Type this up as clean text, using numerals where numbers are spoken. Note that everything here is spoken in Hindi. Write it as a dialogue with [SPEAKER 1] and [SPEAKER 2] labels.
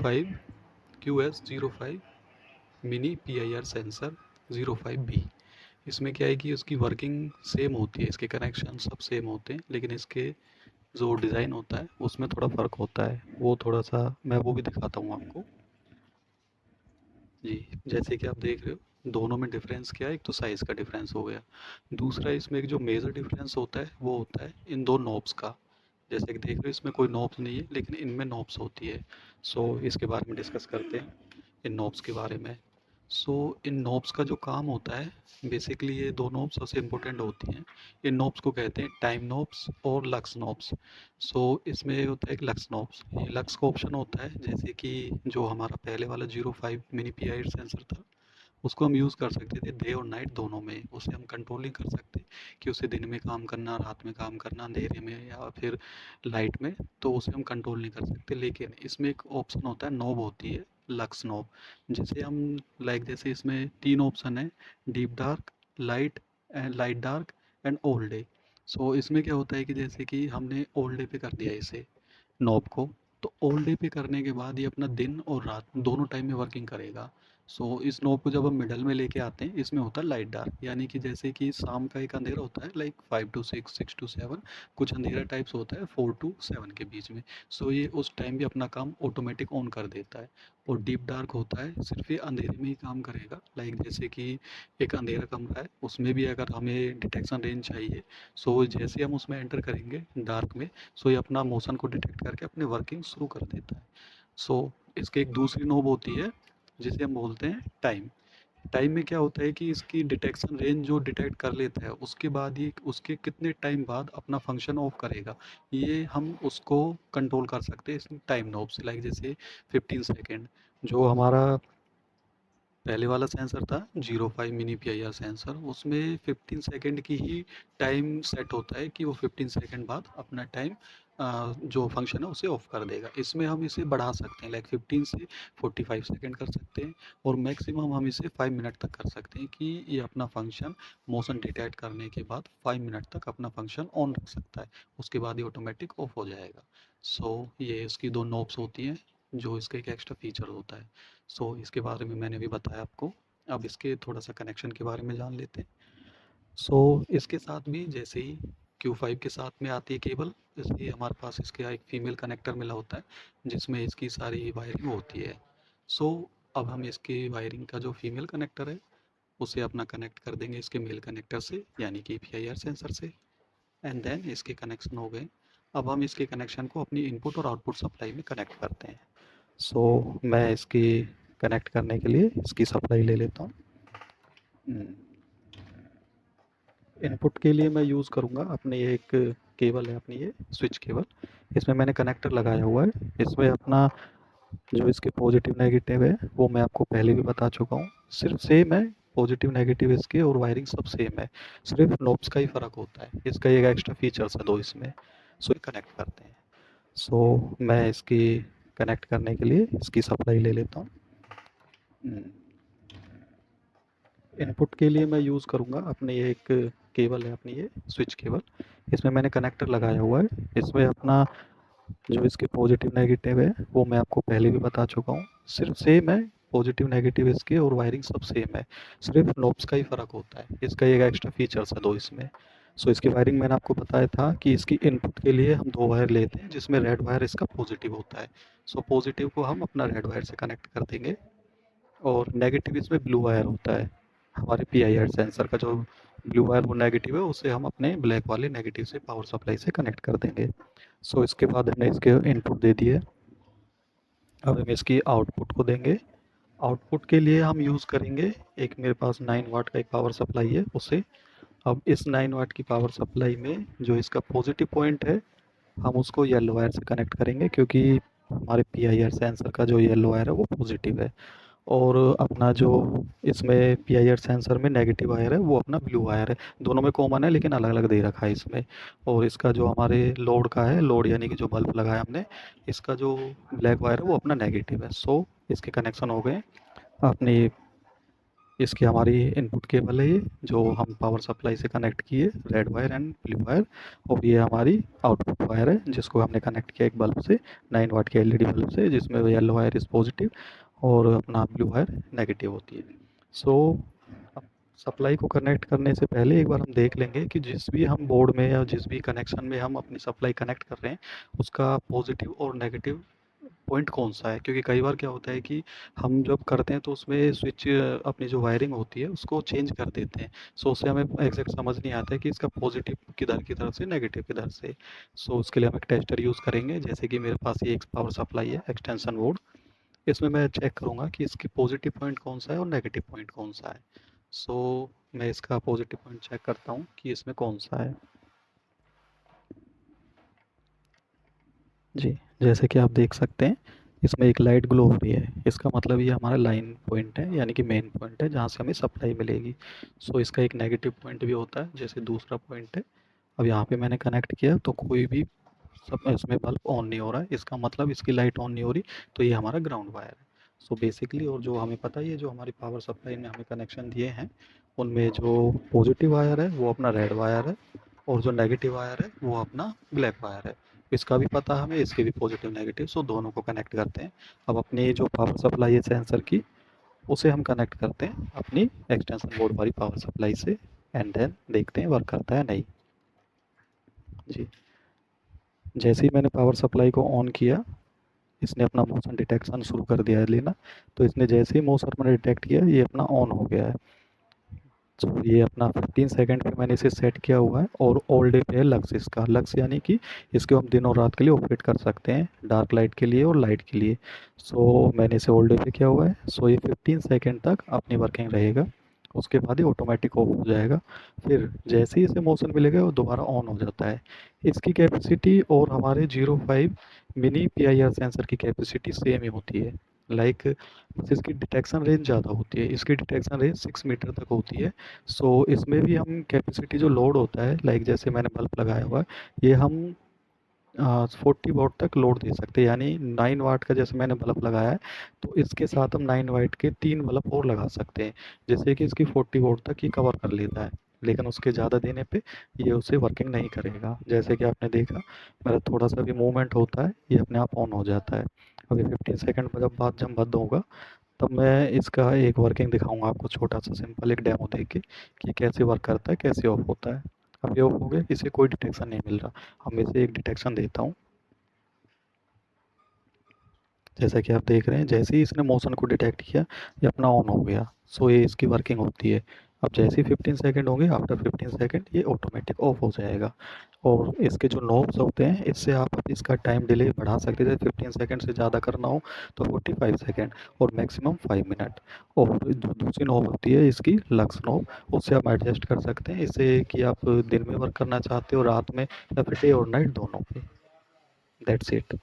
[SPEAKER 1] QS05 mini PIR sensor 05B। इसमें क्या है कि उसकी वर्किंग सेम होती है, इसके कनेक्शन सब सेम होते हैं, लेकिन इसके जो डिज़ाइन होता है उसमें थोड़ा फ़र्क होता है। वो थोड़ा सा मैं वो भी दिखाता हूँ आपको। जी, जैसे कि आप देख रहे हो दोनों में डिफरेंस क्या है, एक तो साइज़ का डिफरेंस हो गया, दूसरा इसमें एक जो मेजर डिफरेंस होता है वो होता है इन दो नॉब्स का। जैसे कि देख रहे हो इसमें कोई नॉब्स नहीं है, लेकिन इनमें नॉब्स होती है। सो इसके बारे में डिस्कस करते हैं, इन नॉब्स के बारे में। सो इन नॉब्स का जो काम होता है, बेसिकली ये दो नॉब्स सबसे इम्पोर्टेंट होती हैं। इन नॉब्स को कहते हैं टाइम नॉब्स और लक्स नॉब्स। सो इसमें ये होता है कि लक्स नॉब्स, ये लक्स का ऑप्शन होता है, जैसे कि जो हमारा पहले वाला 05 मिनी PIR सेंसर था, उसको हम यूज़ कर सकते थे डे और नाइट दोनों में। उसे हम कंट्रोल नहीं कर सकते कि उसे दिन में काम करना, रात में काम करना, अंधेरे में या फिर लाइट में, तो उसे हम कंट्रोल नहीं कर सकते। लेकिन इसमें एक ऑप्शन होता है, नॉब होती है लक्स नॉब, जिसे हम जैसे इसमें तीन ऑप्शन है, deep dark, light and light dark and all day. So इसमें क्या होता है कि जैसे कि हमने ऑल डे पे कर दिया इसे, नॉब को, तो ऑल डे पे करने के बाद ये अपना दिन और रात दोनों टाइम में वर्किंग करेगा। सो इस नॉब को जब हम मिडल में लेके आते हैं, इसमें होता है लाइट डार्क, यानी कि जैसे कि शाम का एक अंधेरा होता है लाइक 5 to 6, 6 to 7, कुछ अंधेरा टाइप्स होता है 4 to 7 के बीच में। सो ये उस टाइम भी अपना काम ऑटोमेटिक ऑन कर देता है। और डीप डार्क होता है, सिर्फ ये अंधेरे में ही काम करेगा, लाइक जैसे कि एक अंधेरा कमरा है, उसमें भी अगर हमें डिटेक्शन रेंज चाहिए, सो जैसे हम उसमें एंटर करेंगे डार्क में, सो ये अपना मोशन को डिटेक्ट करके अपनी वर्किंग शुरू कर देता है। सो इसकी एक दूसरी नोब होती है जिसे हम बोलते हैं टाइम। टाइम में क्या होता है कि इसकी डिटेक्शन रेंज जो डिटेक्ट कर लेता है, उसके बाद ये उसके कितने टाइम बाद अपना फंक्शन ऑफ करेगा, ये हम उसको कंट्रोल कर सकते हैं इस टाइम नोब से। लाइक जैसे 15 सेकेंड, जो हमारा पहले वाला सेंसर था 05 मिनी PIR सेंसर, उसमें 15 सेकेंड की ही टाइम सेट होता है कि वो 15 सेकेंड बाद अपना टाइम जो फंक्शन है उसे ऑफ कर देगा। इसमें हम इसे बढ़ा सकते हैं, लाइक 15 से 45 सेकेंड कर सकते हैं, और मैक्सिमम हम इसे 5 मिनट तक कर सकते हैं कि ये अपना फंक्शन मोशन डिटेक्ट करने के बाद 5 मिनट तक अपना फंक्शन ऑन रख सकता है। उसके बाद ये ऑटोमेटिक ऑफ हो जाएगा। सो ये इसकी दो नॉब्स होती हैं, जो इसका एक एक्स्ट्रा फीचर होता है। सो इसके बारे में मैंने अभी बताया आपको। अब इसके थोड़ा सा कनेक्शन के बारे में जान लेते हैं। सो इसके साथ भी जैसे ही Q5 के साथ में आती है केबल, इसलिए हमारे पास इसका एक फीमेल कनेक्टर मिला होता है, जिसमें इसकी सारी वायरिंग होती है। सो अब हम इसकी वायरिंग का जो फीमेल कनेक्टर है, उसे अपना कनेक्ट कर देंगे इसके मेल कनेक्टर से, यानी कि PIR सेंसर से। एंड देन इसके कनेक्शन हो गए। अब हम इसके कनेक्शन को अपनी इनपुट और आउटपुट सप्लाई में कनेक्ट करते हैं। सो मैं इसकी कनेक्ट करने के लिए इसकी सप्लाई ले लेता हूँ। इनपुट के लिए मैं यूज़ करूँगा अपनी एक केबल है, अपनी ये स्विच केबल। इसमें मैंने कनेक्टर लगाया हुआ है। इसमें अपना जो इसके पॉजिटिव नेगेटिव है वो मैं आपको पहले भी बता चुका हूँ, सिर्फ सेम है। पॉजिटिव नेगेटिव इसके और वायरिंग सब सेम है, सिर्फ नोब्स का ही फ़र्क होता है। इसका एक एक्स्ट्रा फीचर्स है दो इसमें। सो कनेक्ट करते हैं। सो मैं इसकी कनेक्ट करने के लिए इसकी सप्लाई ले लेता हूँ। इनपुट के लिए मैं यूज़ करूँगा अपनी एक केबल है, अपनी ये स्विच केबल। इसमें मैंने कनेक्टर लगाया हुआ है। इसमें अपना जो इसके पॉजिटिव नेगेटिव है वो मैं आपको पहले भी बता चुका हूँ, सिर्फ सेम है। पॉजिटिव नेगेटिव इसके और वायरिंग सब सेम है, सिर्फ नोब्स का ही फ़र्क होता है। इसका एक एक्स्ट्रा फीचर्स है दो इसमें। सो इसकी वायरिंग मैंने आपको बताया था कि इसकी इनपुट के लिए हम दो वायर लेते हैं, जिसमें रेड वायर इसका पॉजिटिव होता है। सो पॉजिटिव को हम अपना रेड वायर से कनेक्ट कर देंगे, और नेगेटिव इसमें ब्लू वायर होता है। हमारे PIR सेंसर का जो ब्लू वायर वो नेगेटिव है, उसे हम अपने ब्लैक वाले नेगेटिव से पावर सप्लाई से कनेक्ट कर देंगे। सो इसके बाद हमने इसके इनपुट दे दिए। अब हम इसकी आउटपुट को देंगे। आउटपुट के लिए हम यूज़ करेंगे, एक मेरे पास 9 वाट का एक पावर सप्लाई है उसे। अब इस 9 वाट की पावर सप्लाई में जो इसका पॉजिटिव पॉइंट है, हम उसको येलो वायर से कनेक्ट करेंगे, क्योंकि हमारे PIR सेंसर का जो येलो वायर है वो पॉजिटिव है, और अपना जो इसमें PIR सेंसर में नेगेटिव वायर है वो अपना ब्लू वायर है। दोनों में कॉमन है, लेकिन अलग अलग दे रखा है इसमें। और इसका जो हमारे लोड का है, लोड यानी कि जो बल्ब लगाया हमने, इसका जो ब्लैक वायर है वो अपना नेगेटिव है। सो इसके कनेक्शन हो गए अपनी इसकी हमारी इनपुट केबल है ये, जो हम पावर सप्लाई से कनेक्ट किए, red wire and blue wire. और ये हमारी आउटपुट वायर है जिसको हमने कनेक्ट किया एक बल्ब से, 9 वाट के एलईडी बल्ब से, जिसमें येलो वायर इज़ पॉजिटिव और अपना ब्लू वायर नेगेटिव होती है। सो सप्लाई को कनेक्ट करने से पहले एक बार हम देख लेंगे कि जिस भी हम बोर्ड में या जिस भी कनेक्शन में हम अपनी सप्लाई कनेक्ट कर रहे हैं उसका पॉजिटिव और नेगेटिव पॉइंट कौन सा है। क्योंकि कई बार क्या होता है कि हम जब करते हैं तो उसमें स्विच अपनी जो वायरिंग होती है उसको चेंज कर देते हैं। सो उससे हमें एग्जैक्ट समझ नहीं आता है कि इसका पॉजिटिव किधर की तरफ से, नेगेटिव किधर से। सो उसके लिए हम एक टेस्टर यूज़ करेंगे। जैसे कि मेरे पास ये एक पावर सप्लाई है, एक्सटेंशन बोर्ड। इसमें मैं चेक करूँगा कि इसकी पॉजिटिव पॉइंट कौन सा है और नेगेटिव पॉइंट कौन सा है। सो मैं इसका पॉजिटिव पॉइंट चेक करता हूँ कि इसमें कौन सा है। जी, जैसे कि आप देख सकते हैं इसमें एक लाइट ग्लो हो रही है। इसका मतलब ये हमारा लाइन पॉइंट है, यानी कि मेन पॉइंट है जहाँ से हमें सप्लाई मिलेगी। सो इसका एक नेगेटिव पॉइंट भी होता है, जैसे दूसरा पॉइंट है। अब यहाँ पे मैंने कनेक्ट किया तो कोई भी सब इसमें बल्ब ऑन नहीं हो रहा है, इसका मतलब इसकी लाइट ऑन नहीं हो रही, तो ये हमारा ग्राउंड वायर है। सो बेसिकली, और जो हमें पता ही है जो हमारी पावर सप्लाई में हमें कनेक्शन दिए हैं उनमें जो पॉजिटिव वायर है वो अपना रेड वायर है और जो नेगेटिव वायर है वो अपना ब्लैक वायर है। इसका भी पता हमें, इसके भी पॉजिटिव नेगेटिव, सो दोनों को कनेक्ट करते हैं। अब अपनी जो पावर सप्लाई है सेंसर की, उसे हम कनेक्ट करते हैं अपनी एक्सटेंशन बोर्ड वाली पावर सप्लाई से, एंड देन देखते हैं वर्क करता है नहीं। जी, जैसे ही मैंने पावर सप्लाई को ऑन किया इसने अपना मोशन डिटेक्शन शुरू कर दिया है लेना। तो इसने जैसे ही मोशन मैंने डिटेक्ट किया ये अपना ऑन हो गया है। तो ये अपना 15 सेकंड पे मैंने इसे सेट किया हुआ है और ऑल डे पे है लक्स। इसका लक्स यानी कि इसको हम दिन और रात के लिए ऑपरेट कर सकते हैं, डार्क लाइट के लिए और लाइट के लिए। सो मैंने इसे ऑल डे पे किया हुआ है। सो ये 15 सेकंड तक अपनी वर्किंग रहेगा, उसके बाद ये ऑटोमेटिक ऑफ हो जाएगा। फिर जैसे ही इसे मोशन मिलेगा वो दोबारा ऑन हो जाता है। इसकी कैपेसिटी और हमारे 05 मिनी PIR सेंसर की कैपेसिटी सेम ही होती है। लाइक बस इसकी डिटेक्शन रेंज ज़्यादा होती है, इसकी डिटेक्शन रेंज 6 मीटर तक होती है। सो इसमें भी हम कैपेसिटी जो लोड होता है, लाइक जैसे मैंने बल्ब लगाया हुआ है, ये हम 40 वाट तक लोड दे सकते हैं। यानी 9 वाट का जैसे मैंने बल्ब लगाया है तो इसके साथ हम 9 वाट के 3 बल्ब और लगा सकते हैं, जिससे कि इसकी 40 वाट तक ही कवर कर लेता है। लेकिन उसके ज़्यादा देने पे ये उसे वर्किंग नहीं करेगा। जैसे कि आपने देखा मेरा थोड़ा सा भी मूवमेंट होता है ये अपने आप ऑन हो जाता है। अभी 15 सेकंड बाद जब बंद होगा तब मैं इसका एक वर्किंग दिखाऊंगा आपको, छोटा सा सिंपल एक डेमो दे के कि कैसे वर्क करता है, कैसे ऑफ होता है। अब ये ऑफ हो गया, इसे कोई डिटेक्शन नहीं मिल रहा। अब मैं इसे एक डिटेक्शन देता हूँ। जैसा कि आप देख रहे हैं जैसे ही इसने मोशन को डिटेक्ट किया ये अपना ऑन हो गया। सो ये इसकी वर्किंग होती है। अब जैसे ही 15 सेकंड होंगे, आफ्टर 15 सेकंड ये ऑटोमेटिक ऑफ हो जाएगा। और इसके जो नॉब्स होते हैं इससे आप इसका टाइम डिले बढ़ा सकते हैं। 15 सेकंड से ज़्यादा करना हो तो 45 सेकंड और मैक्सिमम 5 मिनट। और जो दूसरी नॉब होती है इसकी लक्स नॉब, उससे आप एडजस्ट कर सकते हैं इससे कि आप दिन में वर्क करना चाहते हो, रात में, या फिर डे और नाइट दोनों पे। That's it.